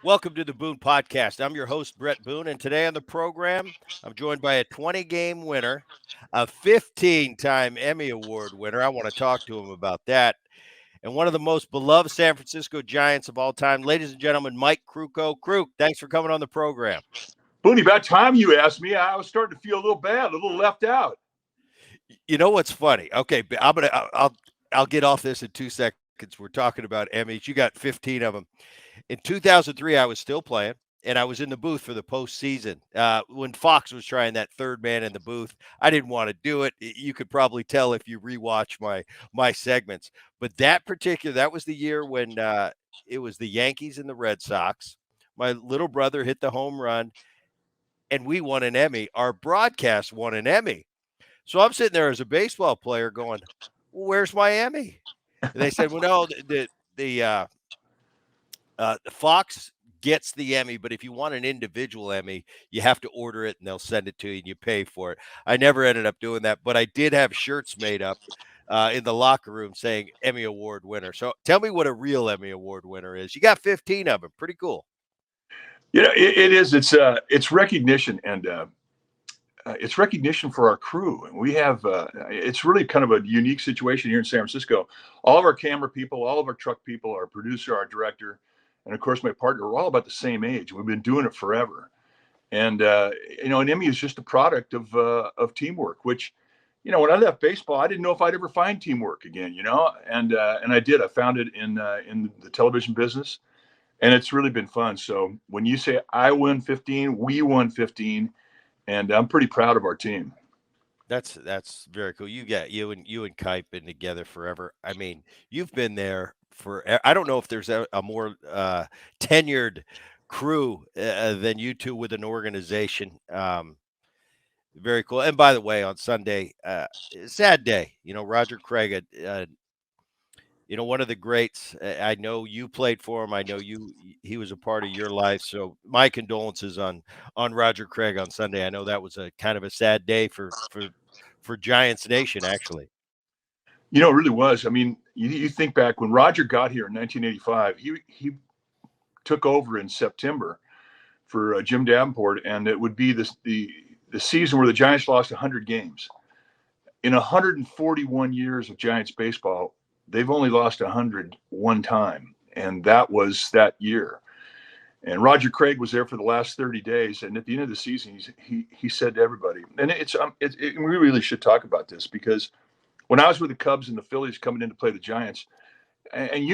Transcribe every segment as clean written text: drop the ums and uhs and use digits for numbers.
Welcome to the Boone Podcast. I'm your host, Bret Boone, and today on the program, I'm joined by a 20-game winner, a 15-time Emmy Award winner. I want to talk to him about that. And one of the most beloved San Francisco Giants of all time, ladies and gentlemen, Mike Krukow. Kruk, thanks for coming on the program. Booney, about time you asked me. I was starting to feel a little bad, a little left out. You know what's funny? Okay, I'll get off this in 2 seconds. We're talking about Emmys. You got 15 of them. In 2003, I was still playing, and I was in the booth for the postseason. When Fox was trying that third man in the booth, I didn't want to do it. You could probably tell if you rewatch my segments. But that was the year when it was the Yankees and the Red Sox. My little brother hit the home run, and we won an Emmy. Our broadcast won an Emmy. So I'm sitting there as a baseball player going, well, "Where's my Emmy?" And they said, "Well, no, the Fox gets the Emmy, but if you want an individual Emmy, you have to order it and they'll send it to you and you pay for it." I never ended up doing that, but I did have shirts made up in the locker room saying Emmy Award winner. So tell me what a real Emmy Award winner is. You got 15 of them. Pretty cool. You know, it is. It's recognition, and it's recognition for our crew. And we have. It's really kind of a unique situation here in San Francisco. All of our camera people, all of our truck people, our producer, our director, and of course my partner, we're all about the same age. We've been doing it forever. And an Emmy is just a product of teamwork. Which, when I left baseball, I didn't know if I'd ever find teamwork again. And I did. I found it in the television business, and it's really been fun. So when you say I won 15, we won 15, and I'm pretty proud of our team. That's very cool. You and Kite been together forever. I mean, you've been there for. I don't know if there's a more tenured crew than you two with an organization. Very cool. And by the way, on Sunday, sad day. Roger Craig, one of the greats. I know you played for him. I know he was a part of your life. So my condolences on Roger Craig on Sunday. I know that was a kind of a sad day for Giants Nation, actually. It really was. I mean, you think back when Roger got here in 1985, he took over in September for Jim Davenport, and it would be the season where the Giants lost 100 games. In 141 years of Giants baseball, they've only lost 100 one time, and that was that year. And Roger Craig was there for the last 30 days, and at the end of the season, he said to everybody, and we really should talk about this, because when I was with the Cubs and the Phillies coming in to play the Giants, and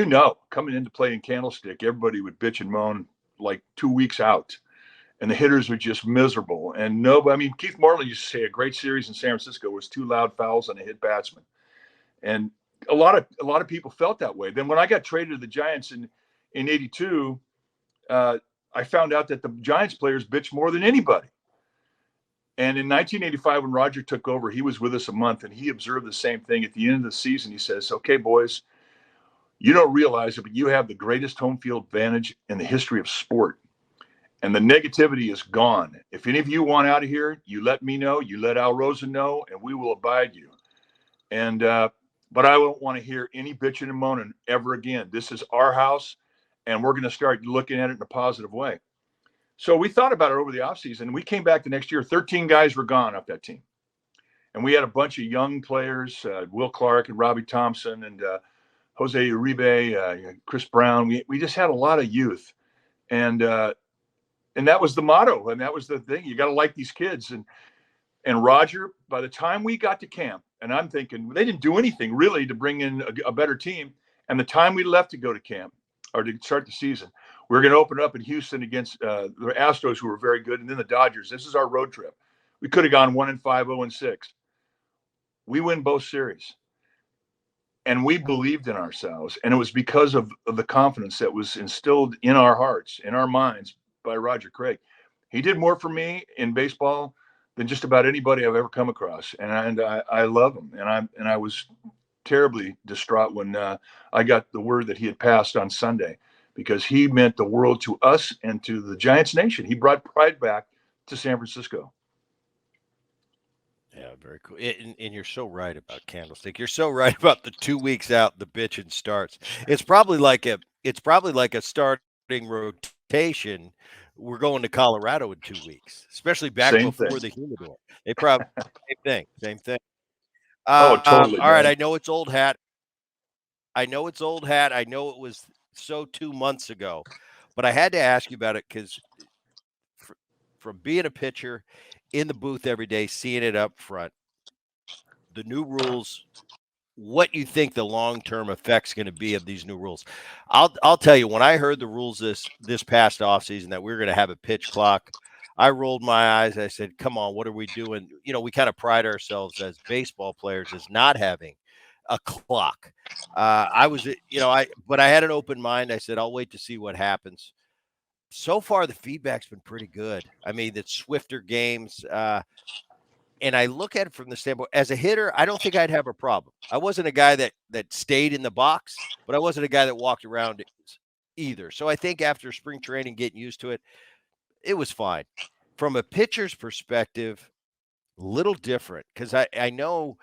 coming in to play in Candlestick, everybody would bitch and moan like 2 weeks out, and the hitters were just miserable. And nobody, I mean, Keith Morley used to say a great series in San Francisco was two loud fouls on a hit batsman, and a lot of people felt that way. Then when I got traded to the Giants in '82, I found out that the Giants players bitched more than anybody. And in 1985, when Roger took over, he was with us a month, and he observed the same thing. At the end of the season, he says, "Okay, boys, you don't realize it, but you have the greatest home field advantage in the history of sport. And the negativity is gone. If any of you want out of here, you let me know, you let Al Rosen know, and we will abide you. And but I don't want to hear any bitching and moaning ever again. This is our house, and we're going to start looking at it in a positive way." So we thought about it over the offseason. We came back the next year. 13 guys were gone off that team. And we had a bunch of young players, Will Clark and Robbie Thompson and Jose Uribe, Chris Brown. We just had a lot of youth. And that was the motto. And that was the thing. You got to like these kids. And Roger, by the time we got to camp, and I'm thinking they didn't do anything really to bring in a better team. And the time we left to go to camp or to start the season, we were going to open up in Houston against the Astros, who were very good, and then the Dodgers. This is our road trip. We could have gone 1-5, 0-6. We win both series. And we believed in ourselves. And it was because of the confidence that was instilled in our hearts, in our minds by Roger Craig. He did more for me in baseball than just about anybody I've ever come across. And I love him. And I was terribly distraught when I got the word that he had passed on Sunday, because he meant the world to us and to the Giants nation. He brought pride back to San Francisco. Yeah, very cool. And you're so right about Candlestick. You're so right about the 2 weeks out the bitching starts. It's probably like a starting rotation, we're going to Colorado in 2 weeks, especially back Same thing. before the humidor. They probably same thing. Oh, totally, All right, man. I know it's old hat. I know it's old hat. I know it was so 2 months ago, but I had to ask you about it because from being a pitcher in the booth every day, seeing it up front, the new rules, what you think the long-term effect's going to be of these new rules. I'll tell you, when I heard the rules this past offseason that we were going to have a pitch clock, I rolled my eyes. I said, "Come on, what are we doing?" You know, we kind of pride ourselves as baseball players as not having a clock. I was, but I had an open mind. I said, "I'll wait to see what happens." So far, the feedback's been pretty good. I mean, it's swifter games. And I look at it from the standpoint as a hitter, I don't think I'd have a problem. I wasn't a guy that stayed in the box, but I wasn't a guy that walked around either. So I think after spring training, getting used to it, it was fine. From a pitcher's perspective, a little different because I know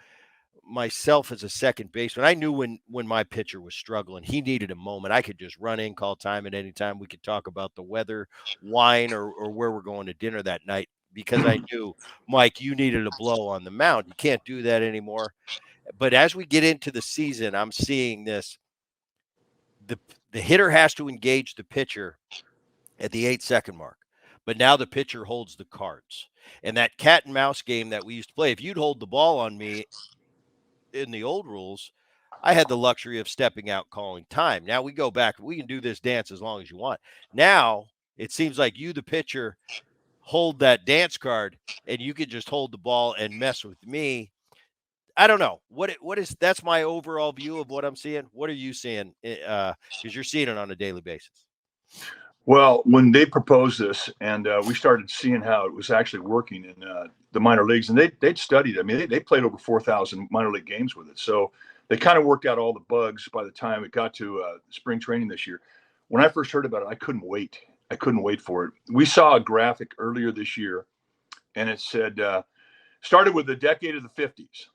myself as a second baseman. I knew when my pitcher was struggling, he needed a moment. I could just run in, call time at any time. We could talk about the weather, wine, or where we're going to dinner that night because I knew, Mike, you needed a blow on the mound. You can't do that anymore. But as we get into the season, I'm seeing this. The hitter has to engage the pitcher at the 8-second mark. But now the pitcher holds the cards. And that cat and mouse game that we used to play, if you'd hold the ball on me in the old rules, I had the luxury of stepping out, calling time. Now we go back. We can do this dance as long as you want. Now it seems like you, the pitcher, hold that dance card and you could just hold the ball and mess with me. I don't know what is that's my overall view of what I'm seeing. What are you seeing? Because you're seeing it on a daily basis. Well, when they proposed this and we started seeing how it was actually working in the minor leagues, and they'd studied it. I mean, they played over 4,000 minor league games with it. So they kind of worked out all the bugs by the time it got to spring training this year. When I first heard about it, I couldn't wait. I couldn't wait for it. We saw a graphic earlier this year, and it said, started with the decade of the 50s.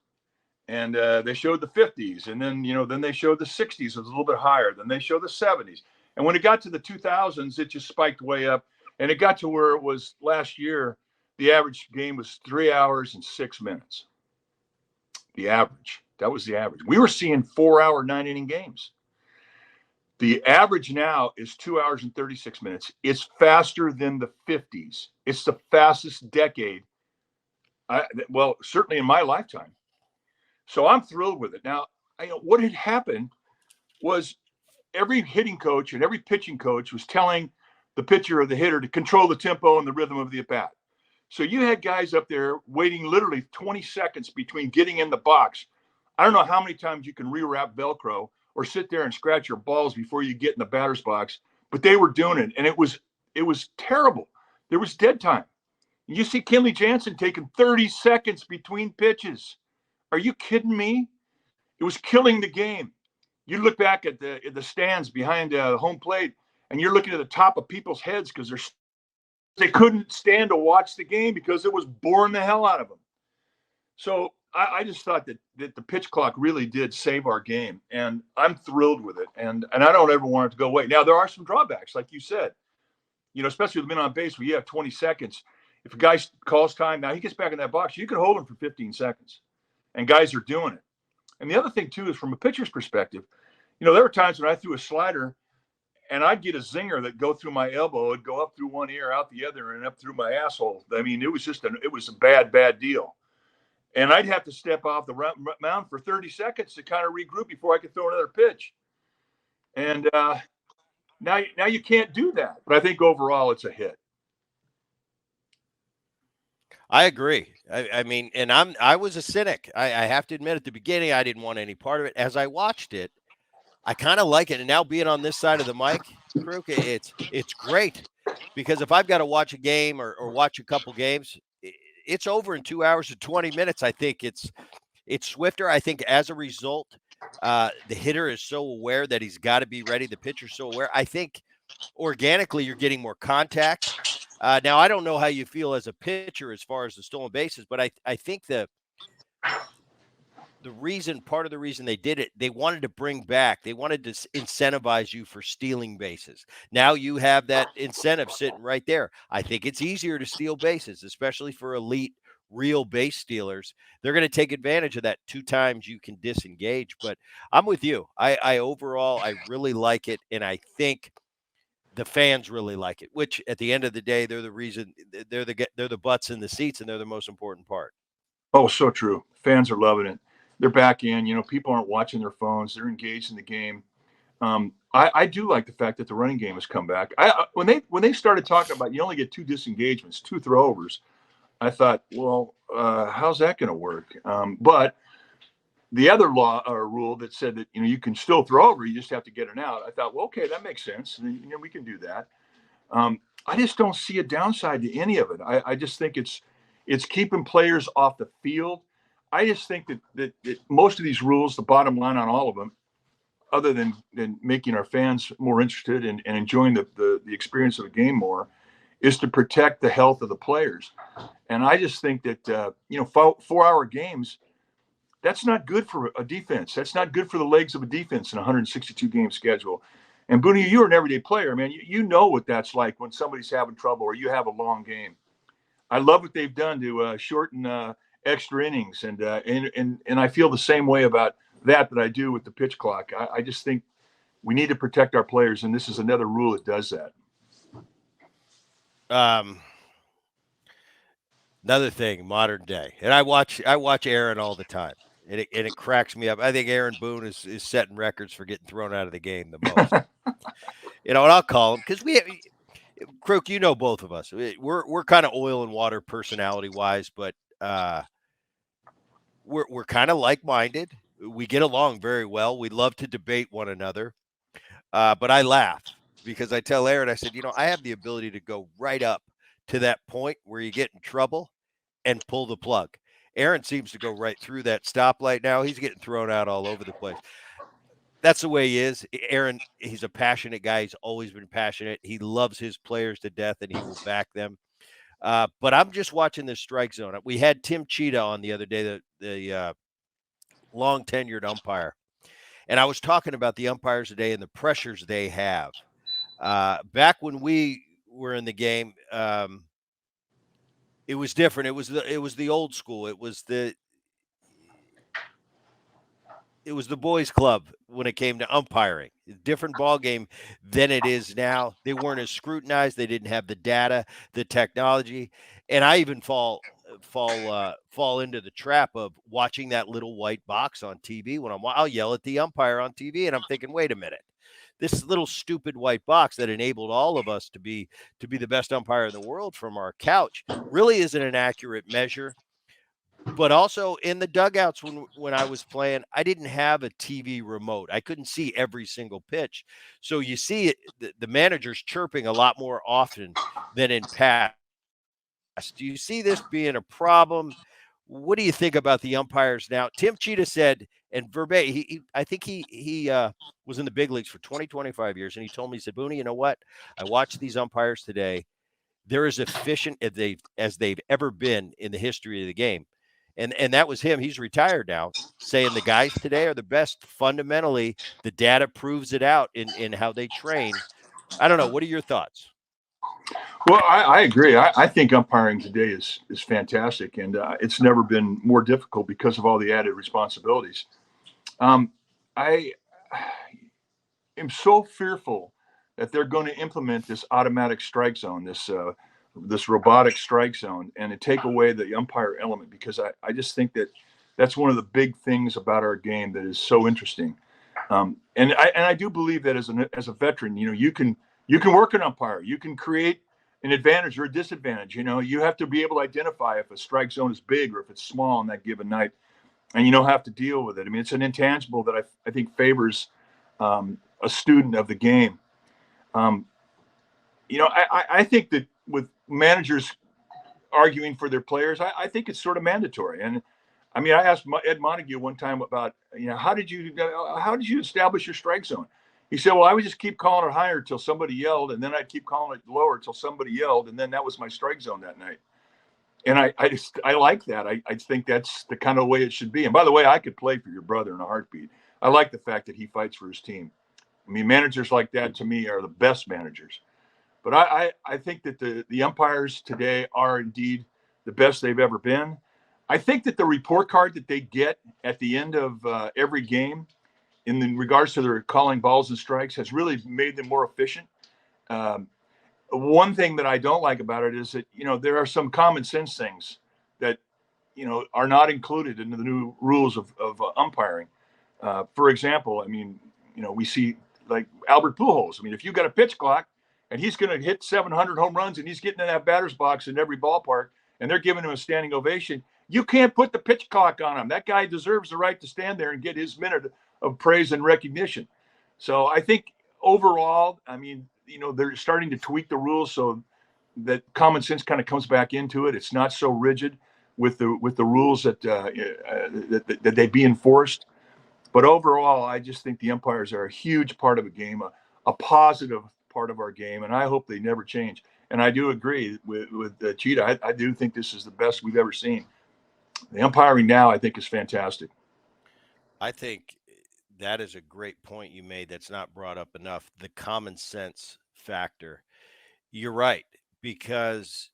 And they showed the 50s, and then they showed the 60s. It was a little bit higher. Then they showed the 70s. And when it got to the 2000s, it just spiked way up. And it got to where it was last year. The average game was 3 hours and 6 minutes. The average. That was the average. We were seeing 4-hour, 9-inning games. The average now is 2 hours and 36 minutes. It's faster than the 50s. It's the fastest decade. Well, certainly in my lifetime. So I'm thrilled with it. Now, what had happened was every hitting coach and every pitching coach was telling the pitcher or the hitter to control the tempo and the rhythm of the at-bat. So you had guys up there waiting literally 20 seconds between getting in the box. I don't know how many times you can rewrap Velcro or sit there and scratch your balls before you get in the batter's box, but they were doing it, and it was terrible. There was dead time. You see Kenley Jansen taking 30 seconds between pitches. Are you kidding me? It was killing the game. You look back at the stands behind home plate, and you're looking at the top of people's heads because they couldn't stand to watch the game because it was boring the hell out of them. So I just thought that the pitch clock really did save our game, and I'm thrilled with it. And I don't ever want it to go away. Now, there are some drawbacks, like you said, especially with men on base where you have 20 seconds. If a guy calls time, now he gets back in that box, you can hold him for 15 seconds. And guys are doing it. And the other thing, too, is from a pitcher's perspective, there were times when I threw a slider and I'd get a zinger that go through my elbow. It'd go up through one ear, out the other, and up through my asshole. I mean, it was a bad deal. And I'd have to step off the mound for 30 seconds to kind of regroup before I could throw another pitch. And now you can't do that. But I think overall it's a hit. I agree. I mean, and I was a cynic. I have to admit, at the beginning, I didn't want any part of it. As I watched it, I kind of like it. And now being on this side of the mic, Krukow, it's great because if I've got to watch a game or watch a couple games, it's over in 2 hours and 20 minutes. I think it's swifter. I think as a result, the hitter is so aware that he's got to be ready. The pitcher's so aware. I think organically you're getting more contact. Now, I don't know how you feel as a pitcher as far as the stolen bases, but I think part of the reason they did it, they wanted to incentivize you for stealing bases. Now you have that incentive sitting right there. I think it's easier to steal bases, especially for elite real base stealers. They're going to take advantage of that 2 times you can disengage. But I'm with you. I overall, I really like it. And I think the fans really like it, which at the end of the day, they're the reason, they're the butts in the seats, and they're the most important part. Oh, so true. Fans are loving it. They're back in. People aren't watching their phones. They're engaged in the game. I do like the fact that the running game has come back. When they started talking about you only get 2 disengagements, 2 throwovers, I thought, well, how's that going to work? But the other law or rule that said that you can still throw over, you just have to get an out. I thought, well, okay, that makes sense. And, we can do that. I just don't see a downside to any of it. I just think it's keeping players off the field. I just think that most of these rules, the bottom line on all of them, other than making our fans more interested and enjoying the experience of the game more, is to protect the health of the players. And I just think that 4-hour games, that's not good for a defense. That's not good for the legs of a defense in a 162 game schedule. And Boone, you're an everyday player, man. You know what that's like when somebody's having trouble or you have a long game. I love what they've done to shorten extra innings, and I feel the same way about that I do with the pitch clock. I just think we need to protect our players, and this is another rule that does that. Another thing, modern day, and I watch Aaron all the time, and it cracks me up. I think Aaron Boone is setting records for getting thrown out of the game the most. And I'll call him because Crook, both of us. We're kind of oil and water personality wise, but we're kind of like minded. We get along very well. We love to debate one another. But I laugh because I tell Aaron, I said, I have the ability to go right up to that point where you get in trouble and pull the plug. Aaron seems to go right through that stoplight now. He's getting thrown out all over the place. That's the way he is. Aaron, he's a passionate guy. He's always been passionate. He loves his players to death, and he will back them. But I'm just watching the strike zone. We had Tim Cheetah on the other day, the long tenured umpire. And I was talking about the umpires today and the pressures they have. Back when we were in the game, it was different. It was the old school. It was the boys' club when it came to umpiring. Different ball game than it is now. They weren't as scrutinized. They didn't have the data, the technology, and I even fall into the trap of watching that little white box on TV when I'll yell at the umpire on TV, and I'm thinking, wait a minute. This little stupid white box that enabled all of us to be the best umpire in the world from our couch really isn't an accurate measure. But also in the dugouts when I was playing, I didn't have a TV remote. I couldn't see every single pitch. So you see the manager's chirping a lot more often than in past. Do you see this being a problem? What do you think about the umpires now? Tim Cheetah said, and verbatim, I think he was in the big leagues for 25 years, and he told me, he said, Booney, you know what? I watched these umpires today. They're as efficient as they've ever been in the history of the game. And that was him. He's retired now, saying the guys today are the best. Fundamentally, the data proves it out in how they train. I don't know. What are your thoughts? Well, I agree. I think umpiring today is fantastic, and it's never been more difficult because of all the added responsibilities. I am so fearful that they're going to implement this automatic strike zone, this robotic strike zone, and to take away the umpire element, because I just think that's one of the big things about our game that is so interesting. And I do believe that as a veteran, you can work an umpire, you can create an advantage or a disadvantage. You have to be able to identify if a strike zone is big or if it's small on that given night, and you don't have to deal with it. I mean, it's an intangible that I think favors a student of the game. I think that with managers arguing for their players, I think it's sort of mandatory. And I mean, I asked Ed Montague one time about, how did you establish your strike zone? He said, well, I would just keep calling it higher till somebody yelled, and then I'd keep calling it lower till somebody yelled, and then that was my strike zone that night. And I like that. I think that's the kind of way it should be. And by the way, I could play for your brother in a heartbeat. I like the fact that he fights for his team. I mean, managers like that to me are the best managers. But I think that the umpires today are indeed the best they've ever been. I think that the report card that they get at the end of every game in regards to their calling balls and strikes has really made them more efficient. Um, One thing that I don't like about it is that, there are some common sense things that, are not included in the new rules of umpiring. For example, I mean, we see like Albert Pujols. I mean, if you got a pitch clock and he's going to hit 700 home runs and he's getting in that batter's box in every ballpark and they're giving him a standing ovation, you can't put the pitch clock on him. That guy deserves the right to stand there and get his minute of praise and recognition. So I think overall, I mean, they're starting to tweak the rules so that common sense kind of comes back into it. It's not so rigid with the rules that they be enforced. But overall, I just think the umpires are a huge part of a game, a positive part of our game, and I hope they never change. And I do agree with Cheetah. I do think this is the best we've ever seen. The umpiring now, I think, is fantastic. I think that is a great point you made that's not brought up enough. The common sense factor. You're right, because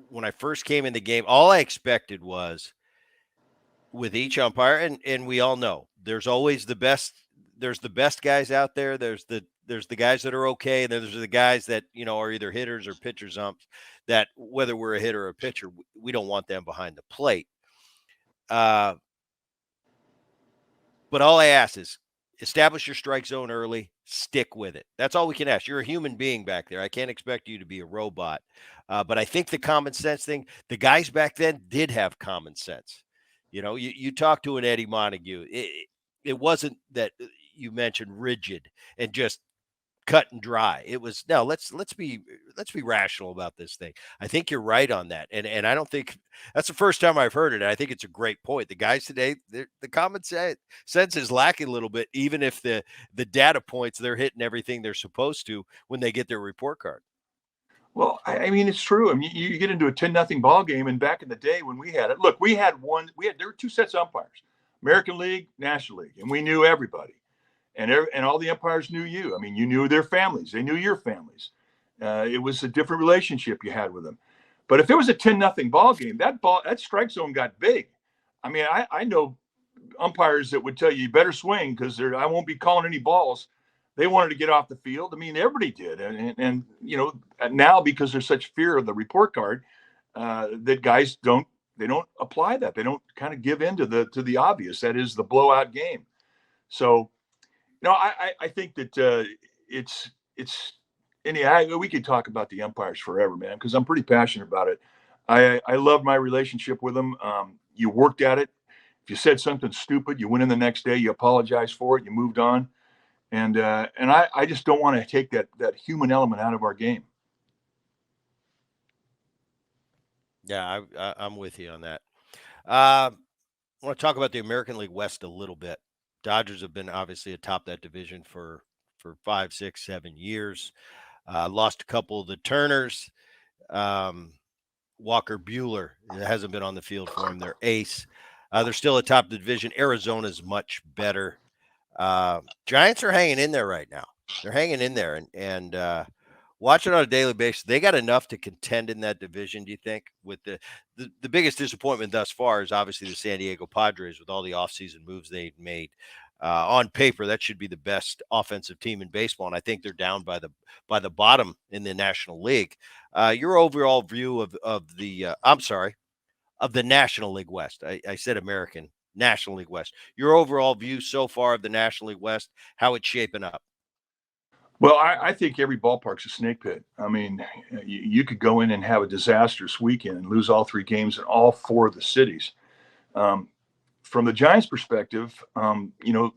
when I first came in the game, all I expected was with each umpire, and we all know there's always the best. There's the best guys out there. There's the guys that are okay, and then there's the guys that are either hitters or pitchers umps. That whether we're a hitter or a pitcher, we don't want them behind the plate. But all I ask is establish your strike zone early, stick with it. That's all we can ask. You're a human being back there. I can't expect you to be a robot. But I think the common sense thing, the guys back then did have common sense. You talk to an Eddie Montague. It wasn't that you mentioned rigid and just cut and dry. It was no. Let's be rational about this thing. I think you're right on that, and I don't think that's the first time I've heard it. I think it's a great point. The guys today, the common sense is lacking a little bit, even if the data points they're hitting everything they're supposed to when they get their report card. Well, I mean, it's true. I mean, you get into a 10-0 ball game, and back in the day when we had it, look, there were two sets of umpires, American League, National League, and we knew everybody, and all the umpires knew you. I mean, you knew their families, they knew your families. It was a different relationship you had with them. But if it was a 10-0 ball game, that strike zone got big. I mean, I know umpires that would tell you better swing because I won't be calling any balls. They wanted to get off the field. I mean, everybody did, and now because there's such fear of the report card, that guys don't apply that. They don't kind of give in to the obvious. That is the blowout game. So, I think that it's anyhow. We could talk about the umpires forever, man, because I'm pretty passionate about it. I love my relationship with them. You worked at it. If you said something stupid, you went in the next day, you apologized for it, you moved on. And I just don't want to take that human element out of our game. Yeah, I'm with you on that. I want to talk about the American League West a little bit. Dodgers have been obviously atop that division for 5, 6, 7 years. Lost a couple of the Turners. Walker Buehler hasn't been on the field for him. They're ace. They're still atop the division. Arizona's much better. Giants are hanging in there right now. They're hanging in there, and watch it on a daily basis. They got enough to contend in that division. Do you think? With the biggest disappointment thus far is obviously the San Diego Padres with all the offseason moves they've made. On paper, that should be the best offensive team in baseball, and I think they're down by the bottom in the National League. Your overall view of the of the National League West. I said American. National League West. Your overall view so far of the National League West, how it's shaping up? Well, I think every ballpark's a snake pit. I mean, you could go in and have a disastrous weekend and lose all 3 games in all 4 of the cities. From the Giants' perspective,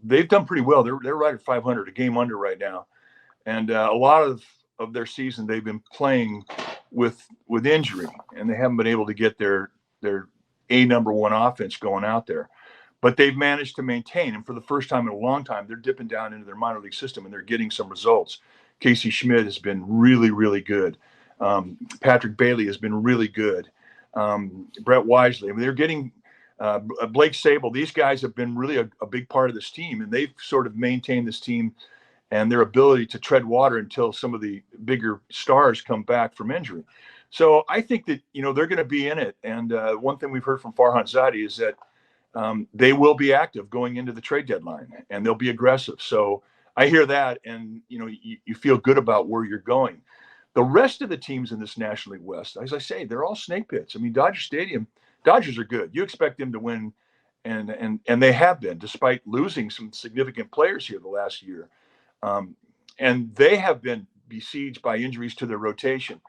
they've done pretty well. They're right at 500, a game under right now, and a lot of their season they've been playing with injury, and they haven't been able to get their number one offense going out there. But they've managed to maintain, and for the first time in a long time, they're dipping down into their minor league system, and they're getting some results. Casey Schmidt has been really, really good. Patrick Bailey has been really good. Brett Wisely. I mean, they're getting Blake Sable. These guys have been really a big part of this team, and they've sort of maintained this team and their ability to tread water until some of the bigger stars come back from injury. So I think that, they're going to be in it. And one thing we've heard from Farhan Zadi is that they will be active going into the trade deadline, and they'll be aggressive. So I hear that, and you feel good about where you're going. The rest of the teams in this National League West, as I say, they're all snake pits. I mean, Dodgers are good. You expect them to win, and they have been, despite losing some significant players here the last year. And they have been besieged by injuries to their rotation.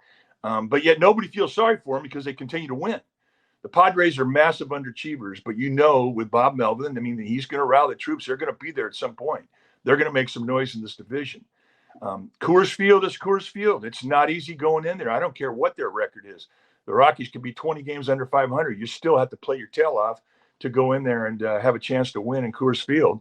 But yet nobody feels sorry for them because they continue to win. The Padres are massive underachievers, but with Bob Melvin, I mean, he's going to rally the troops. They're going to be there at some point. They're going to make some noise in this division. Coors Field is Coors Field. It's not easy going in there. I don't care what their record is. The Rockies could be 20 games under 500. You still have to play your tail off to go in there and have a chance to win in Coors Field.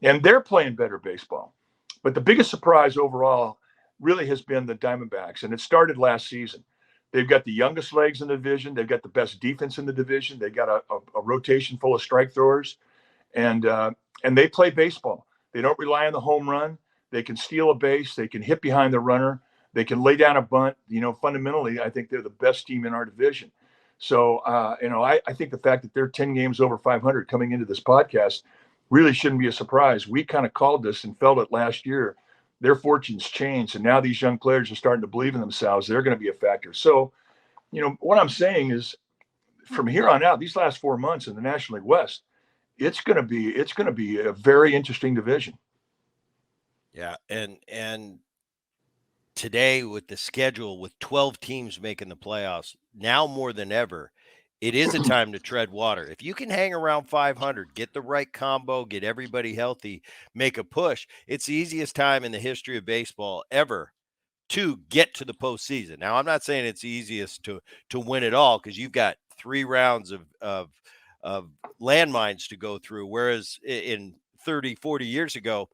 And they're playing better baseball. But the biggest surprise overall really has been the Diamondbacks, and it started last season. They've got the youngest legs in the division. They've got the best defense in the division. They've got a rotation full of strike throwers, and they play baseball. They don't rely on the home run. They can steal a base. They can hit behind the runner. They can lay down a bunt. Fundamentally, I think they're the best team in our division. So, I think the fact that they're 10 games over 500 coming into this podcast really shouldn't be a surprise. We kind of called this and felt it last year. Their fortunes changed, and now these young players are starting to believe in themselves. They're going to be a factor. So, what I'm saying is, from here on out, these last 4 months in the National League West, it's going to be a very interesting division. Yeah, and today with the schedule, with 12 teams making the playoffs, now more than ever, it is a time to tread water. If you can hang around 500, get the right combo, get everybody healthy, make a push, it's the easiest time in the history of baseball ever to get to the postseason. Now, I'm not saying it's the easiest to win it all, because you've got 3 rounds of landmines to go through, whereas in 30, 40 years ago,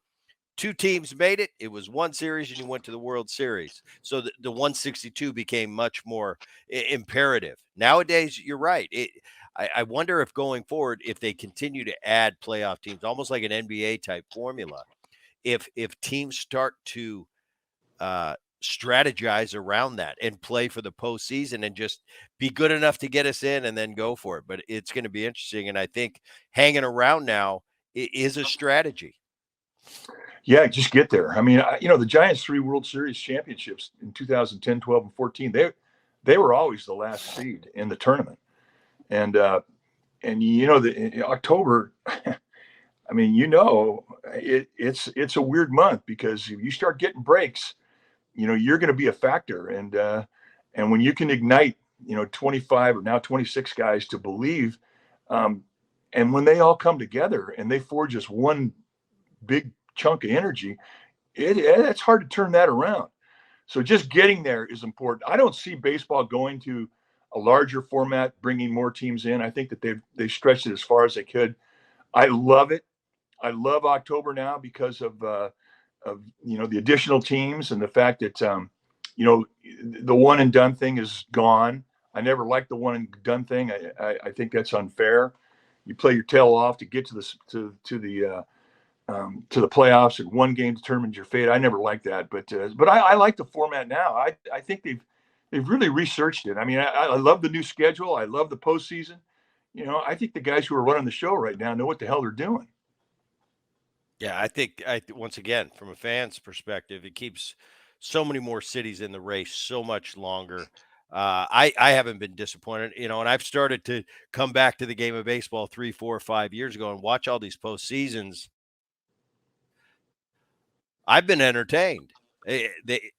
2 teams made it. It was one series, and you went to the World Series. So the 162 became much more imperative. Nowadays, you're right. I wonder if going forward, if they continue to add playoff teams, almost like an NBA type formula, if teams start to strategize around that and play for the postseason and just be good enough to get us in and then go for it. But it's going to be interesting. And I think hanging around now is a strategy. Yeah, just get there. I mean, the Giants' 3 World Series championships in 2010, 12, and 14, they were always the last seed in the tournament. And in October, I mean, it's a weird month, because if you start getting breaks, you're going to be a factor. And when you can ignite, 25 or now 26 guys to believe, and when they all come together and they forge just one big chunk of energy, it's hard to turn that around. So just getting there is important. I don't see baseball going to a larger format, bringing more teams in. I think that they've stretched it as far as they could. I love it. I love October now because of the additional teams and the fact that the one and done thing is gone. I never liked the one and done thing. I think that's unfair. You play your tail off to get to the playoffs, and one game determines your fate. I never liked that, but I like the format now. I think they've really researched it. I mean, I love the new schedule. I love the postseason. I think the guys who are running the show right now know what the hell they're doing. Yeah, I think once again, from a fan's perspective, it keeps so many more cities in the race so much longer. I haven't been disappointed, and I've started to come back to the game of baseball 3, 4, 5 years ago and watch all these postseasons. I've been entertained. I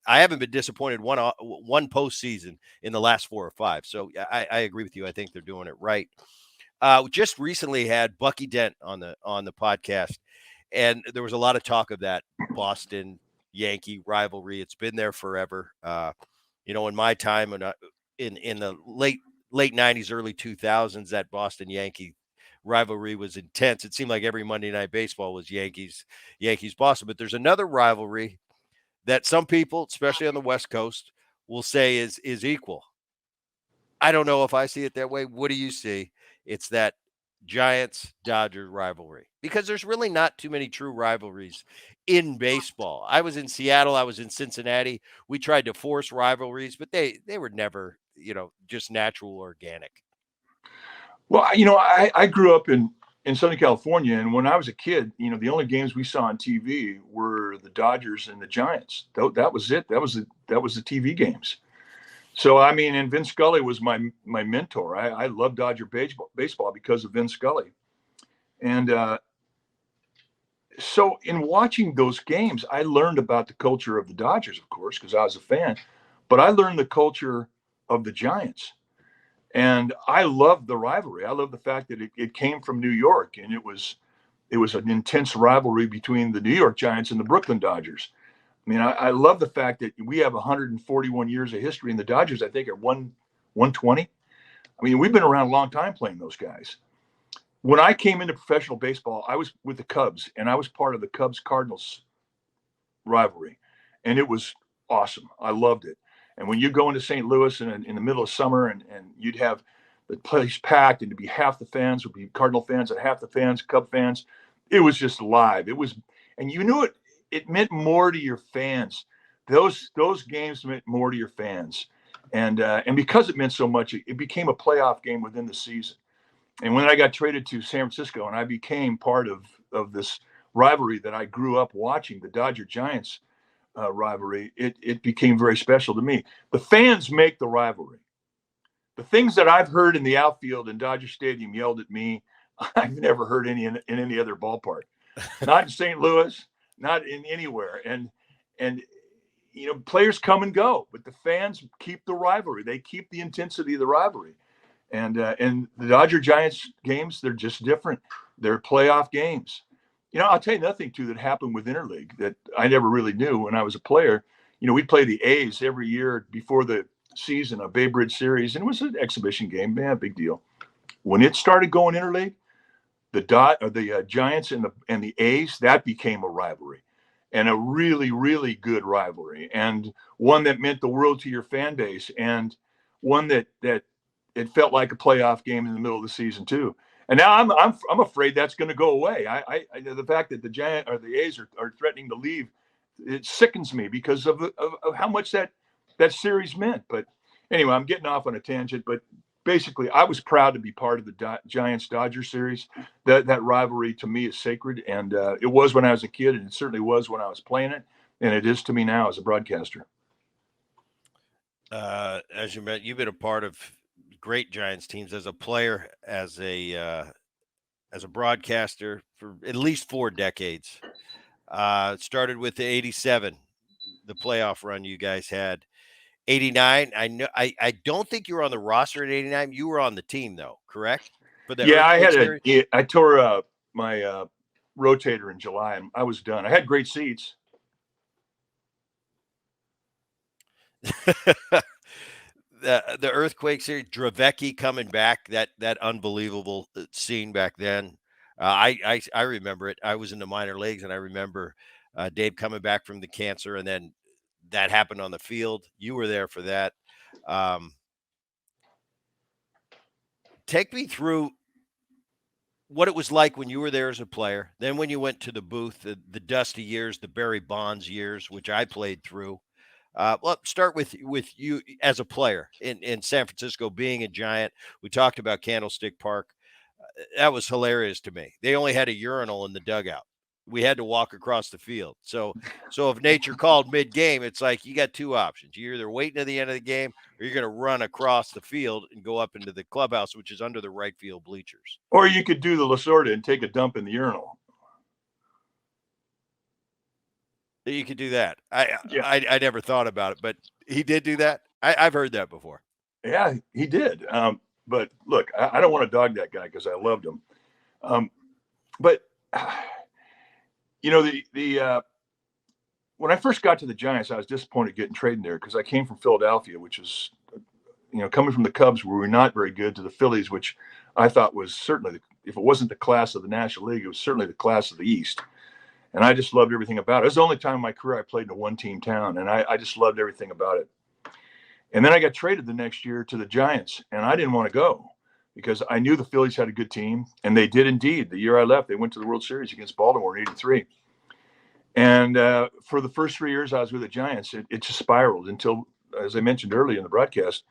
haven't been disappointed one postseason in the last 4 or 5. So I agree with you. I think they're doing it right. Just recently had Bucky Dent on the podcast, and there was a lot of talk of that Boston Yankee rivalry. It's been there forever. In my time, and in the late 90s, early 2000s, that Boston Yankee rivalry was intense. It seemed like every Monday Night Baseball was Yankees Boston. But there's another rivalry that some people, especially on the West Coast, will say is equal. I don't know if I see it that way. What do you see? It's that Giants Dodgers rivalry because there's really not too many true rivalries in baseball. I was in Seattle, I was in Cincinnati. We tried to force rivalries, but they were never, just natural, organic. Well, I grew up in Southern California, and when I was a kid, the only games we saw on TV were the Dodgers and the Giants. That was it. That was the TV games. So I mean, and Vince Scully was my mentor. I loved Dodger baseball because of Vince Scully, and so in watching those games, I learned about the culture of the Dodgers, of course, because I was a fan, but I learned the culture of the Giants. And I love the rivalry. I love the fact that it came from New York, and it was an intense rivalry between the New York Giants and the Brooklyn Dodgers. I mean, I love the fact that we have 141 years of history, and the Dodgers, I think, are 120. I mean, we've been around a long time playing those guys. When I came into professional baseball, I was with the Cubs, and I was part of the Cubs-Cardinals rivalry, and it was awesome. I loved it. And when you go into St. Louis in the middle of summer and you'd have the place packed and to be half the fans would be Cardinal fans and half the fans, Cub fans, it was just live. It was, and you knew it meant more to your fans. Those games meant more to your fans. And because it meant so much, it became a playoff game within the season. And when I got traded to San Francisco and I became part of this rivalry that I grew up watching, the Dodger Giants rivalry, it became very special to me. The fans make the rivalry. The things that I've heard in the outfield in Dodger Stadium yelled at me, I've never heard any in any other ballpark. Not in St. Louis, not in anywhere. And players come and go, but the fans keep the rivalry. They keep the intensity of the rivalry. And the Dodger Giants games, they're just different. They're playoff games. I'll tell you another thing, too, that happened with Interleague that I never really knew when I was a player. We'd play the A's every year before the season, a Bay Bridge series, and it was an exhibition game. Man, big deal. When it started going Interleague, the Giants and the A's, that became a rivalry, and a really, really good rivalry, and one that meant the world to your fan base, and one that it felt like a playoff game in the middle of the season, too. And now I'm afraid that's going to go away. I the fact that the Giant or the A's are threatening to leave, it sickens me because of how much that series meant. But anyway, I'm getting off on a tangent. But basically, I was proud to be part of the Giants Dodger series. That rivalry to me is sacred, and it was when I was a kid, and it certainly was when I was playing it, and it is to me now as a broadcaster. As you mentioned, you've been a part of great Giants teams as a player, as a broadcaster for at least 4 decades. Started with the 87, the playoff run you guys had. 89, I don't think you were on the roster at 89. You were on the team though, correct? For the I tore my rotator in July and I was done. I had great seats. The earthquake series, Dravecki coming back, that unbelievable scene back then. I remember it. I was in the minor leagues, and I remember Dave coming back from the cancer, and then that happened on the field. You were there for that. Take me through what it was like when you were there as a player. Then when you went to the booth, the Dusty years, the Barry Bonds years, which I played through. Well, start with you as a player in San Francisco, being a Giant. We talked about Candlestick Park. That was hilarious to me. They only had a urinal in the dugout. We had to walk across the field. So if nature called mid-game, it's like you got 2 options. You're either waiting to the end of the game or you're going to run across the field and go up into the clubhouse, which is under the right field bleachers. Or you could do the Lasorda and take a dump in the urinal. You could do that. I never thought about it, but he did do that. I've heard that before. Yeah, he did. But look, I don't want to dog that guy because I loved him. But when I first got to the Giants, I was disappointed getting traded there because I came from Philadelphia, which was, coming from the Cubs, where we were not very good, to the Phillies, which I thought was certainly, if it wasn't the class of the National League, it was certainly the class of the East. And I just loved everything about it. It was the only time in my career I played in a one-team town, and I just loved everything about it. And then I got traded the next year to the Giants, and I didn't want to go because I knew the Phillies had a good team, and they did indeed. The year I left, they went to the World Series against Baltimore in '83. And for the first 3 years I was with the Giants, it just spiraled until, as I mentioned earlier in the broadcast,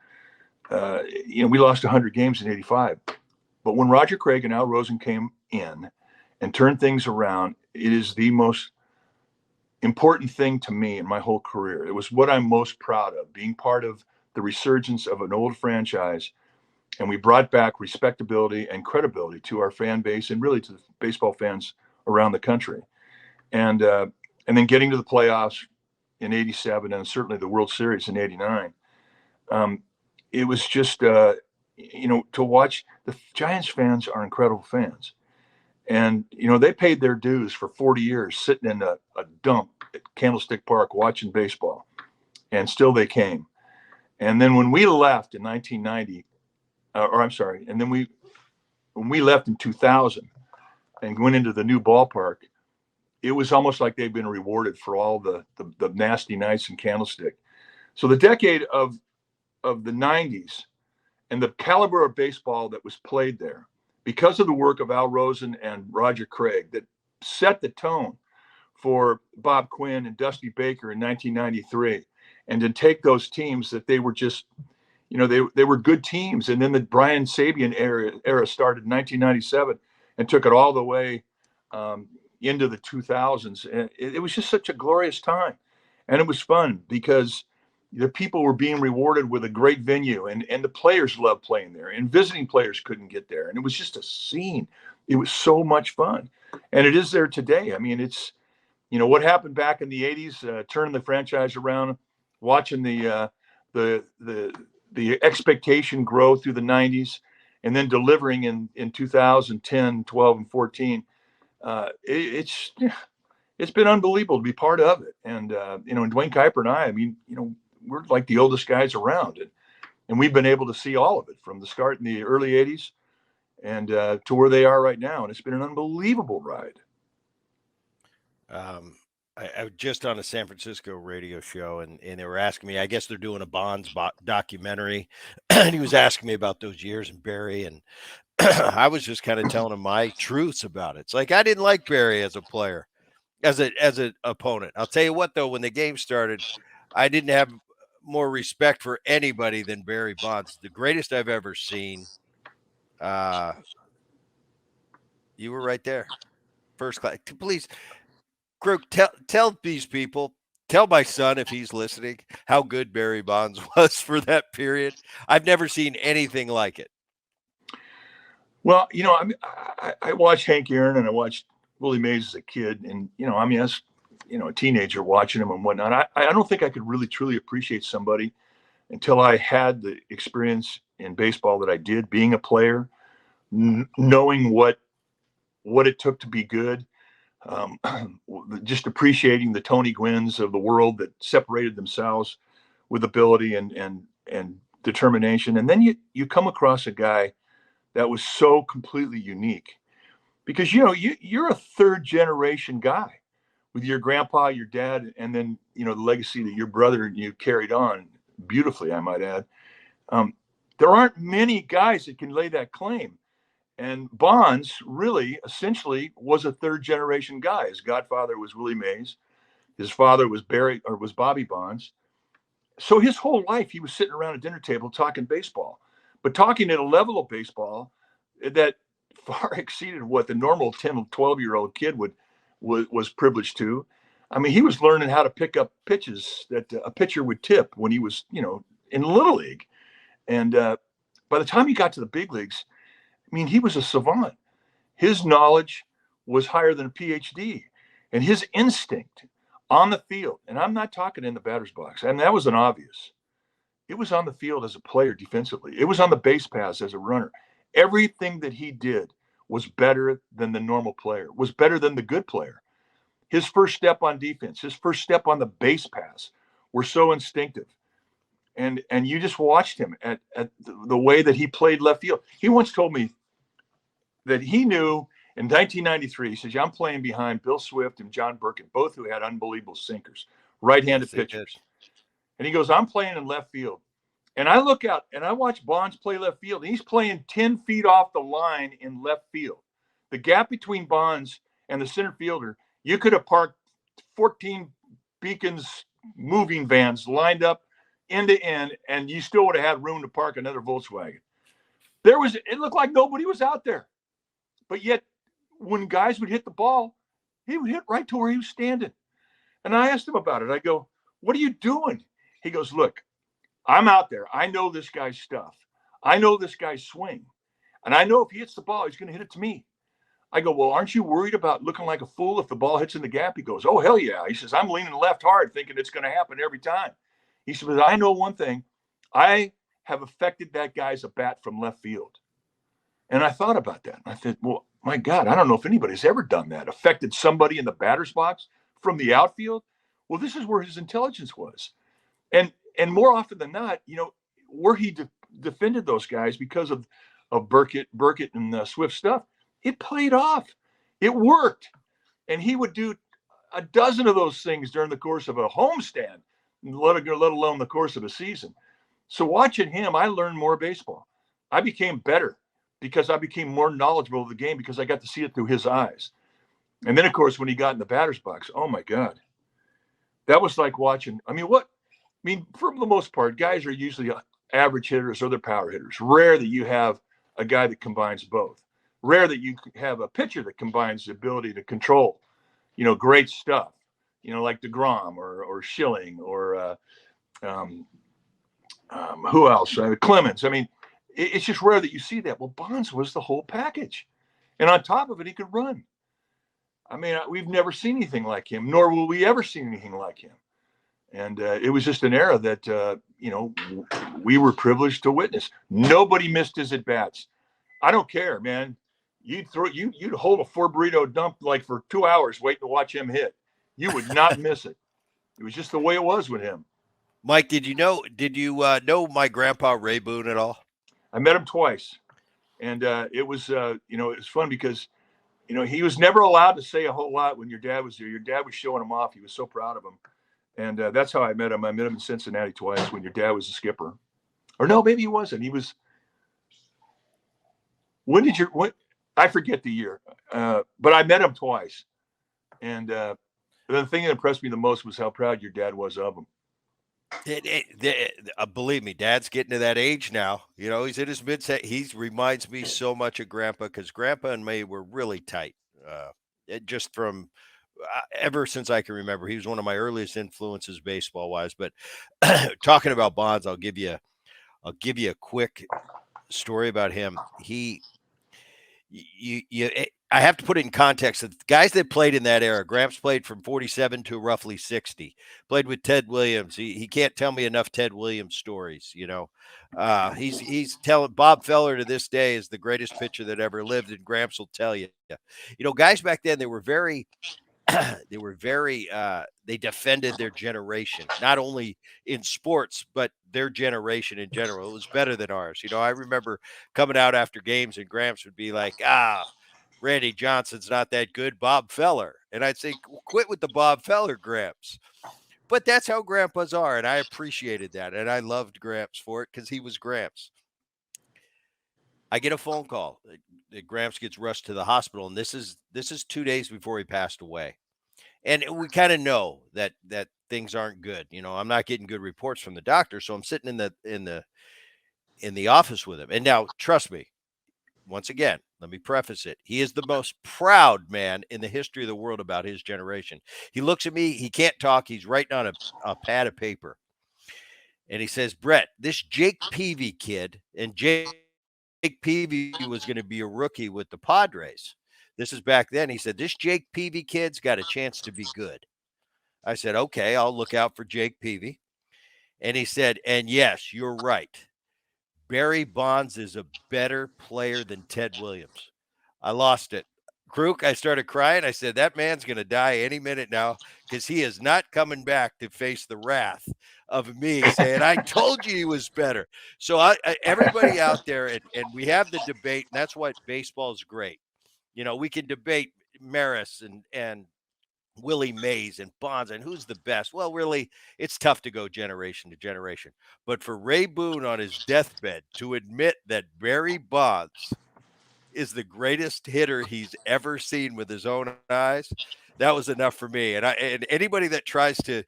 we lost 100 games in '85. But when Roger Craig and Al Rosen came in and turned things around, it is the most important thing to me in my whole career. It was what I'm most proud of, being part of the resurgence of an old franchise. And we brought back respectability and credibility to our fan base and really to the baseball fans around the country. And then getting to the playoffs in '87 and certainly the World Series in '89. It was just, to watch. The Giants fans are incredible fans. And, they paid their dues for 40 years sitting in a dump at Candlestick Park watching baseball. And still they came. And then when we left in 1990, and then when we left in 2000 and went into the new ballpark, it was almost like they'd been rewarded for all the nasty nights in Candlestick. So the decade of the 90s and the caliber of baseball that was played there, because of the work of Al Rosen and Roger Craig, that set the tone for Bob Quinn and Dusty Baker in 1993, and to take those teams that they were just, they were good teams. And then the Brian Sabian era started in 1997 and took it all the way into the 2000s. And it was just such a glorious time. And it was fun because the people were being rewarded with a great venue, and the players loved playing there, and visiting players couldn't get there. And it was just a scene. It was so much fun. And it is there today. I mean, it's, what happened back in the '80s, turning the franchise around, watching the expectation grow through the '90s, and then delivering in 2010, 12, and 14. It's been unbelievable to be part of it. And, and Dwayne Kuiper and I mean, we're like the oldest guys around, and we've been able to see all of it from the start in the early '80s and to where they are right now. And it's been an unbelievable ride. I was just on a San Francisco radio show, and they were asking me, I guess they're doing a Bonds documentary, and he was asking me about those years in Barry, and I was just kind of telling him my truths about it. It's like, I didn't like Barry as a player, as an opponent. I'll tell you what, though, when the game started, I didn't have more respect for anybody than Barry Bonds, the greatest I've ever seen. You were right there, first class. Please, Kruk, tell these people, tell my son, if he's listening, how good Barry Bonds was for that period. I've never seen anything like it. Well, I watched Hank Aaron and I watched Willie Mays as a kid, and as a teenager watching him and whatnot. I don't think I could really truly appreciate somebody until I had the experience in baseball that I did, being a player, knowing what it took to be good, just appreciating the Tony Gwynns of the world that separated themselves with ability and determination. And then you come across a guy that was so completely unique, because you're a third generation guy with your grandpa, your dad, and then the legacy that your brother and you carried on beautifully, I might add. There aren't many guys that can lay that claim. And Bonds really, essentially, was a third generation guy. His godfather was Willie Mays. His father was Bobby Bonds. So his whole life, he was sitting around a dinner table talking baseball, but talking at a level of baseball that far exceeded what the normal 10 or 12-year-old kid was privileged to. I mean, he was learning how to pick up pitches that a pitcher would tip when he was, in Little League. And by the time he got to the big leagues, I mean, he was a savant. His knowledge was higher than a PhD, and his instinct on the field, and I'm not talking in the batter's box, and that was an obvious. It was on the field as a player defensively. It was on the base paths as a runner. Everything that he did was better than the normal player, was better than the good player. His first step on defense, his first step on the base pass were so instinctive. And you just watched him at the way that he played left field. He once told me that he knew in 1993, he says, I'm playing behind Bill Swift and John Burkett, both who had unbelievable sinkers, right-handed pitchers. And he goes, I'm playing in left field. And I look out and I watch Bonds play left field. And he's playing 10 feet off the line in left field. The gap between Bonds and the center fielder, you could have parked 14 Beacons moving vans lined up end to end, and you still would have had room to park another Volkswagen. It looked like nobody was out there. But yet, when guys would hit the ball, he would hit right to where he was standing. And I asked him about it. I go, "What are you doing?" He goes, "Look, I'm out there. I know this guy's stuff. I know this guy's swing. And I know if he hits the ball, he's going to hit it to me." I go, "Well, aren't you worried about looking like a fool if the ball hits in the gap?" He goes, "Oh, hell yeah." He says, "I'm leaning left hard thinking it's going to happen every time." He said, "But I know one thing. I have affected that guy's at bat from left field." And I thought about that. I said, well, my God, I don't know if anybody's ever done that. Affected somebody in the batter's box from the outfield. Well, this is where his intelligence was. And more often than not, where he defended those guys because of Burkett and Swift stuff, it played off. It worked. And he would do a dozen of those things during the course of a homestand, let alone the course of a season. So watching him, I learned more baseball. I became better because I became more knowledgeable of the game because I got to see it through his eyes. And then, of course, when he got in the batter's box, oh, my God. That was like watching. For the most part, guys are usually average hitters or they're power hitters. Rare that you have a guy that combines both. Rare that you have a pitcher that combines the ability to control, great stuff, like DeGrom or Schilling or who else? Clemens. It's just rare that you see that. Well, Bonds was the whole package. And on top of it, he could run. We've never seen anything like him, nor will we ever see anything like him. And it was just an era that, we were privileged to witness. Nobody missed his at-bats. I don't care, man. You'd hold a 4 burrito dump like for 2 hours waiting to watch him hit. You would not miss it. It was just the way it was with him. Mike, did you know my grandpa Ray Boone at all? I met him twice. And it was fun because, he was never allowed to say a whole lot when your dad was there. Your dad was showing him off. He was so proud of him. And that's how I met him. I met him in Cincinnati twice when your dad was a skipper. Or no, maybe he wasn't. He was. I forget the year. But I met him twice. And the thing that impressed me the most was how proud your dad was of him. Believe me, Dad's getting to that age now. He's in his mid-set. He reminds me so much of Grandpa because Grandpa and me were really tight. Just from ever since I can remember, he was one of my earliest influences baseball-wise. But talking about Bonds, I'll give you a quick story about him. I have to put it in context. The guys that played in that era, Gramps played from 47 to roughly 60, played with Ted Williams. He can't tell me enough Ted Williams stories. He's telling Bob Feller to this day is the greatest pitcher that ever lived. And Gramps will tell you, guys back then, they were very, they defended their generation, not only in sports, but their generation in general. It was better than ours. I remember coming out after games and Gramps would be like, Randy Johnson's not that good, Bob Feller. And I'd say, quit with the Bob Feller, Gramps. But that's how grandpas are. And I appreciated that. And I loved Gramps for it because he was Gramps. I get a phone call. Gramps gets rushed to the hospital. And this is 2 days before he passed away. And we kind of know that things aren't good. I'm not getting good reports from the doctor. So I'm sitting in the office with him. And now, trust me, once again, let me preface it. He is the most proud man in the history of the world about his generation. He looks at me. He can't talk. He's writing on a pad of paper. And he says, Bret, this Jake Peavy kid, and Jake Peavy was going to be a rookie with the Padres. This is back then. He said, this Jake Peavy kid's got a chance to be good. I said, okay, I'll look out for Jake Peavy. And he said, and yes, you're right. Barry Bonds is a better player than Ted Williams. I lost it. Kruk, I started crying. I said, that man's going to die any minute now because he is not coming back to face the wrath of me saying, I told you he was better. So everybody out there, and we have the debate, and that's what baseball is great. We can debate Maris and Willie Mays and Bonds, and who's the best? Well, really, it's tough to go generation to generation. But for Ray Boone on his deathbed to admit that Barry Bonds is the greatest hitter he's ever seen with his own eyes, that was enough for me. And anybody that tries to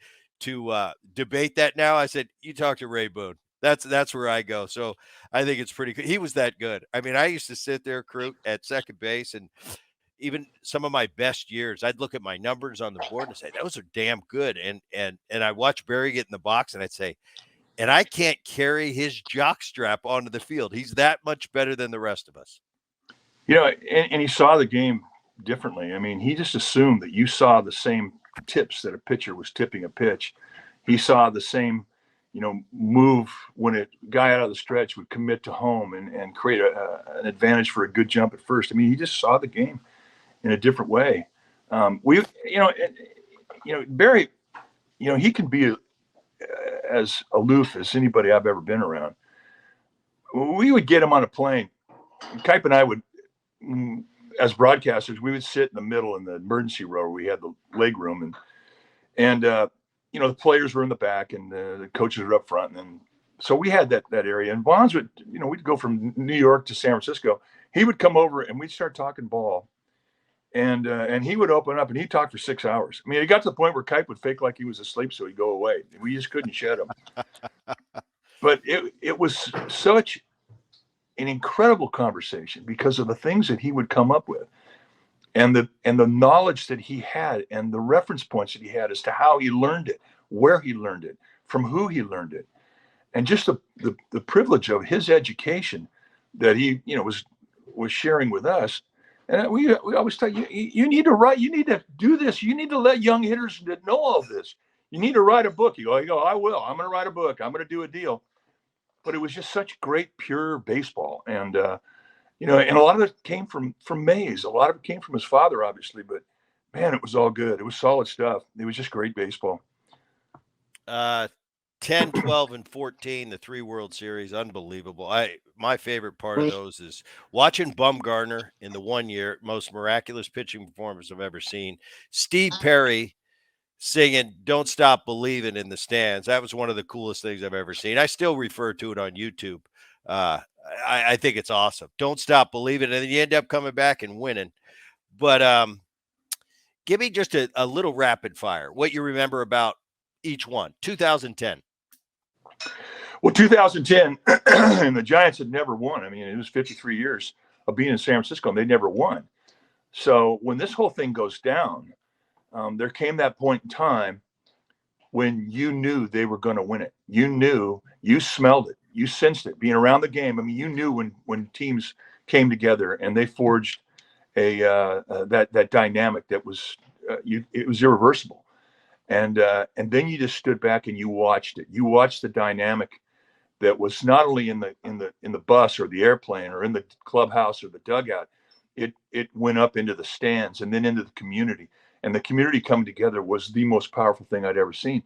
debate that now, I said, you talk to Ray Boone. That's where I go. So I think it's pretty good. He was that good. I mean, I used to sit there, Krug, at second base, and even some of my best years, I'd look at my numbers on the board and say, those are damn good. And I watch Barry get in the box and I'd say, and I can't carry his jock strap onto the field. He's that much better than the rest of us. You know, and he saw the game differently. I mean, he just assumed that you saw the same tips that a pitcher was tipping a pitch. He saw the same, move when a guy out of the stretch would commit to home and create an advantage for a good jump at first. I mean, he just saw the game in a different way. Barry, he can be as aloof as anybody I've ever been around. We would get him on a plane. Kuiper and I would, as broadcasters, we would sit in the middle in the emergency row where we had the leg room, and the players were in the back and the coaches were up front, and so we had that area. And Bonds would, we'd go from New York to San Francisco. He would come over and we'd start talking ball, and he would open up and he'd talk for 6 hours. I mean, it got to the point where Kuiper would fake like he was asleep so he'd go away. We just couldn't shed him. But it was such an incredible conversation because of the things that he would come up with, and the knowledge that he had, and the reference points that he had as to how he learned it, where he learned it, from who he learned it, and just the privilege of his education that he was sharing with us. And we always tell you, you need to write, you need to do this, you need to let young hitters that know all this. You need to write a book. You go, I will. I'm going to write a book. I'm going to do a deal. But it was just such great, pure baseball. And, and a lot of it came from Mays. A lot of it came from his father, obviously. But, man, it was all good. It was solid stuff. It was just great baseball. 10, 12, and 14, the 3 World Series, unbelievable. My favorite part of those is watching Bumgarner in the 1 year, most miraculous pitching performance I've ever seen. Steve Perry singing "Don't Stop Believing" in the stands. That was one of the coolest things I've ever seen. I still refer to it on YouTube. I think it's awesome. Don't stop believing, and then you end up coming back and winning. But give me just a little rapid fire. What you remember about each one? 2010. Well, 2010, and the Giants had never won. I mean, it was 53 years of being in San Francisco, and they never won. So when this whole thing goes down, there came that point in time when you knew they were going to win it. You knew, you smelled it, you sensed it. Being around the game, I mean, you knew when teams came together and they forged that dynamic that was it was irreversible. And then you just stood back and you watched it. You watched the dynamic that was not only in the bus or the airplane or in the clubhouse or the dugout. It went up into the stands and then into the community. And the community coming together was the most powerful thing I'd ever seen.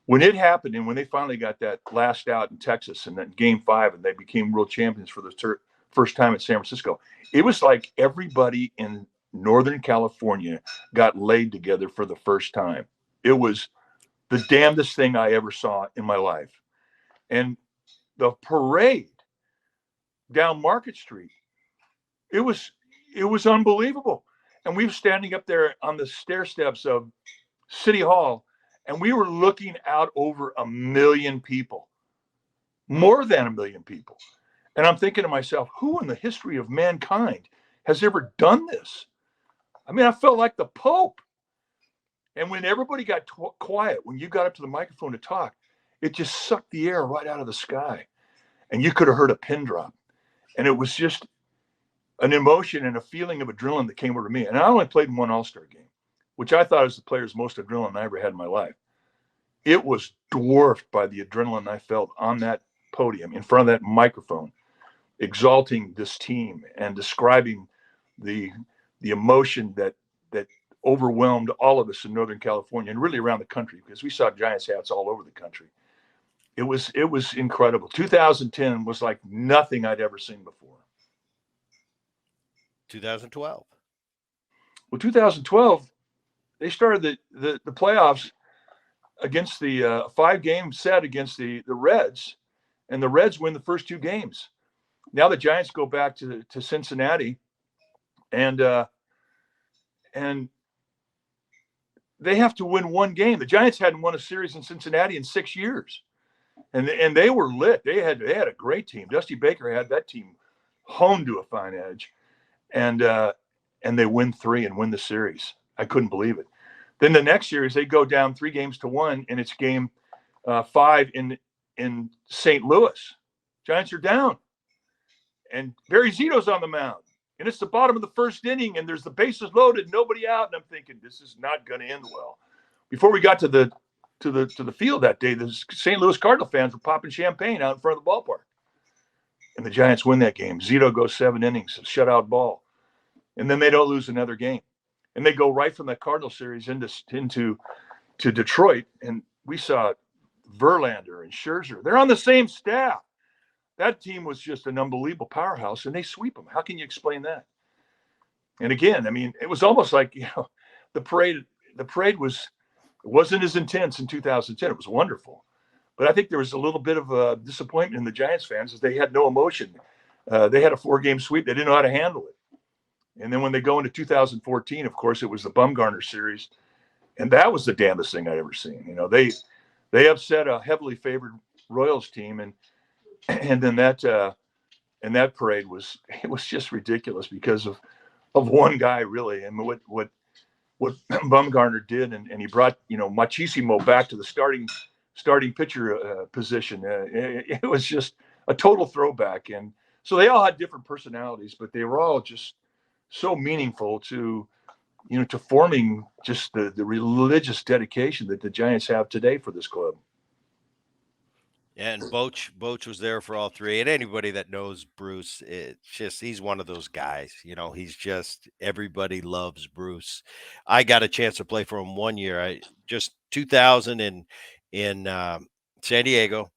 When it happened, and when they finally got that last out in Texas and then Game 5, and they became world champions for the first time at San Francisco, it was like everybody in Northern California got laid together for the first time. It was the damnedest thing I ever saw in my life. And the parade down Market Street, it was unbelievable. And we were standing up there on the stair steps of City Hall, and we were looking out over 1 million people, more than 1 million people. And I'm thinking to myself, who in the history of mankind has ever done this? I mean, I felt like the Pope. And when everybody got quiet, when you got up to the microphone to talk, it just sucked the air right out of the sky. And you could have heard a pin drop. And it was just an emotion and a feeling of adrenaline that came over me. And I only played in one All-Star game, which I thought was the player's most adrenaline I ever had in my life. It was dwarfed by the adrenaline I felt on that podium in front of that microphone, exalting this team and describing the emotion that overwhelmed all of us in Northern California and really around the country, because we saw Giants hats all over the country. It was incredible. 2010 was like nothing I'd ever seen before. 2012. Well, 2012, the playoffs against the 5-game set against the Reds, and the Reds win the first 2 games. Now the Giants go back to Cincinnati, and they have to win 1 game. The Giants hadn't won a series in Cincinnati in 6 years, and they were lit. They had a great team. Dusty Baker had that team honed to a fine edge, and they win 3 and win the series. I couldn't believe it. Then the next series they go down 3-1, and it's game 5 in St. Louis. Giants are down, and Barry Zito's on the mound, and it's the bottom of the first inning, and there's the bases loaded, nobody out, and I'm thinking this is not going to end well. Before we got to the field that day, the St. Louis Cardinal fans were popping champagne out in front of the ballpark, and the Giants win that game. Zito goes 7 innings, a shutout ball, and then they don't lose another game, and they go right from the Cardinal series into Detroit, and we saw Verlander and Scherzer. They're on the same staff. That team was just an unbelievable powerhouse, and they sweep them. How can you explain that? And again, I mean, it was almost like, the parade wasn't as intense in 2010. It was wonderful. But I think there was a little bit of a disappointment in the Giants fans as they had no emotion. They had a 4-game sweep. They didn't know how to handle it. And then when they go into 2014, of course, it was the Bumgarner series. And that was the damnedest thing I'd ever seen. They upset a heavily favored Royals team, and then that parade was just ridiculous because of one guy, really. And what Bumgarner did, and he brought Machisimo back to the starting pitcher position. It was just a total throwback. And so they all had different personalities, but they were all just so meaningful to forming just the religious dedication that the Giants have today for this club. And Boch was there for all 3. And anybody that knows Bruce, he's one of those guys. He's just, everybody loves Bruce. I got a chance to play for him 1 year. Just 2000 in San Diego.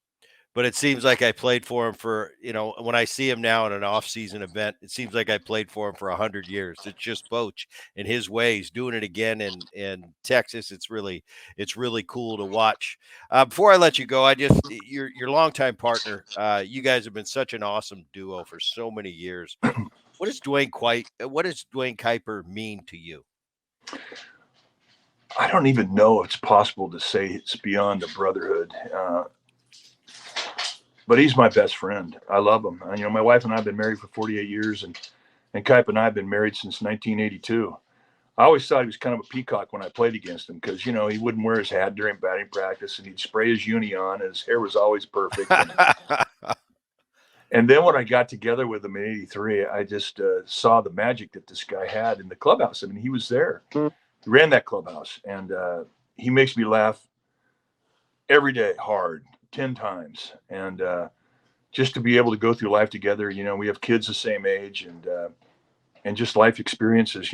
But it seems like I played for him for, when I see him now at an off-season event, it seems like I played for him for 100 years. It's just Boch and his ways, doing it again in Texas. It's really cool to watch. Before I let you go, your longtime partner, you guys have been such an awesome duo for so many years. What does Dwayne Kuiper mean to you? I don't even know if it's possible to say it's beyond a brotherhood. But he's my best friend. I love him. My wife and I have been married for 48 years, and Kuiper and I have been married since 1982. I always thought he was kind of a peacock when I played against him because, he wouldn't wear his hat during batting practice, and he'd spray his uni on, and his hair was always perfect. And then when I got together with him in 83, I just saw the magic that this guy had in the clubhouse. I mean, he was there. He ran that clubhouse, and he makes me laugh every day hard. 10 times. And just to be able to go through life together, we have kids the same age, and just life experiences,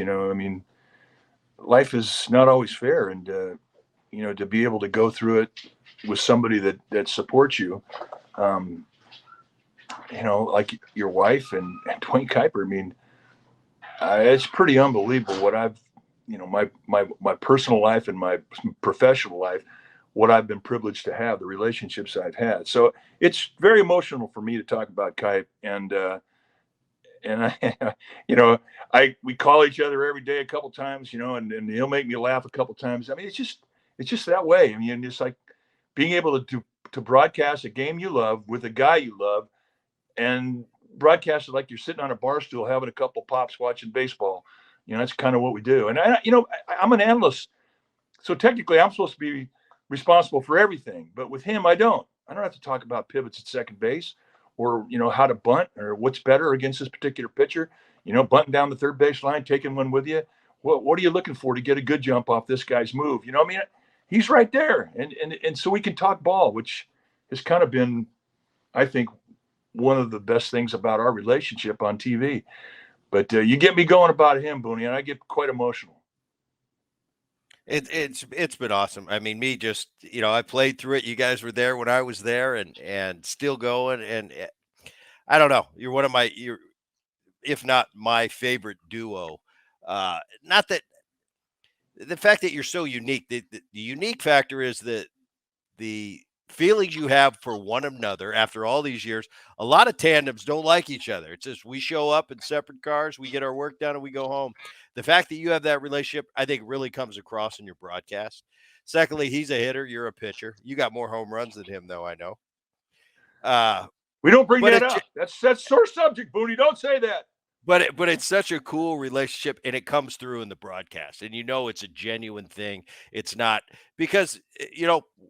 life is not always fair. And, to be able to go through it with somebody that supports you, like your wife and Dwayne Kuiper, it's pretty unbelievable what I've, my personal life and my professional life, what I've been privileged to have, the relationships I've had. So it's very emotional for me to talk about Kuiper, and I, we call each other every day a couple times, and he'll make me laugh a couple times. I mean, it's just that way. I mean, it's like being able to broadcast a game you love with a guy you love, and broadcast it like you're sitting on a bar stool having a couple pops watching baseball. That's kind of what we do. And I'm an analyst, so technically I'm supposed to be responsible for everything, but with him, I don't have to talk about pivots at second base, or how to bunt, or what's better against this particular pitcher. Bunting down the third base line, taking one with you. What are you looking for to get a good jump off this guy's move? He's right there, and so we can talk ball, which has kind of been, I think, one of the best things about our relationship on TV. But you get me going about him, Booney, and I get quite emotional. It's been awesome. I mean, I played through it. You guys were there when I was there, and still going. And I don't know. You're one of if not my favorite duo. Not that the fact that you're so unique. The unique factor is that the feelings you have for one another after all these years. A lot of tandems don't like each other. It's just we show up in separate cars, we get our work done, and we go home. The fact that you have that relationship, I think, really comes across in your broadcast. Secondly, he's a hitter, you're a pitcher. You got more home runs than him, though, I know. We don't bring But that it, up. That's sore subject, Booney. Don't say that. but it's such a cool relationship, and it comes through in the broadcast, and it's a genuine thing. It's not because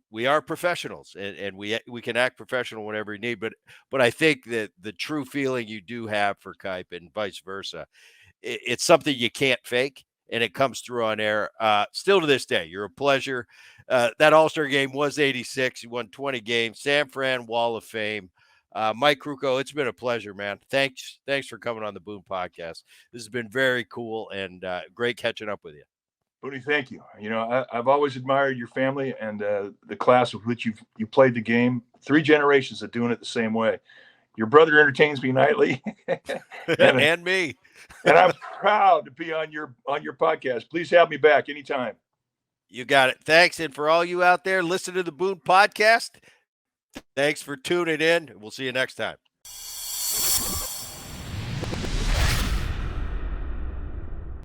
we are professionals, and we can act professional whenever we need. But I think that the true feeling you do have for Kuiper and vice versa, it's something you can't fake, and it comes through on air. Still to this day, you're a pleasure. That All-Star game was '86. You won 20 games. San Fran Wall of Fame. Mike Krukow, it's been a pleasure, man. Thanks for coming on the Boone Podcast. This has been very cool and great catching up with you. Booney, thank you. I've always admired your family and the class with which you played the game. 3 generations of doing it the same way. Your brother entertains me nightly, and me. And I'm proud to be on your podcast. Please have me back anytime. You got it. Thanks, and for all you out there, listen to the Boone Podcast. Thanks for tuning in. We'll see you next time.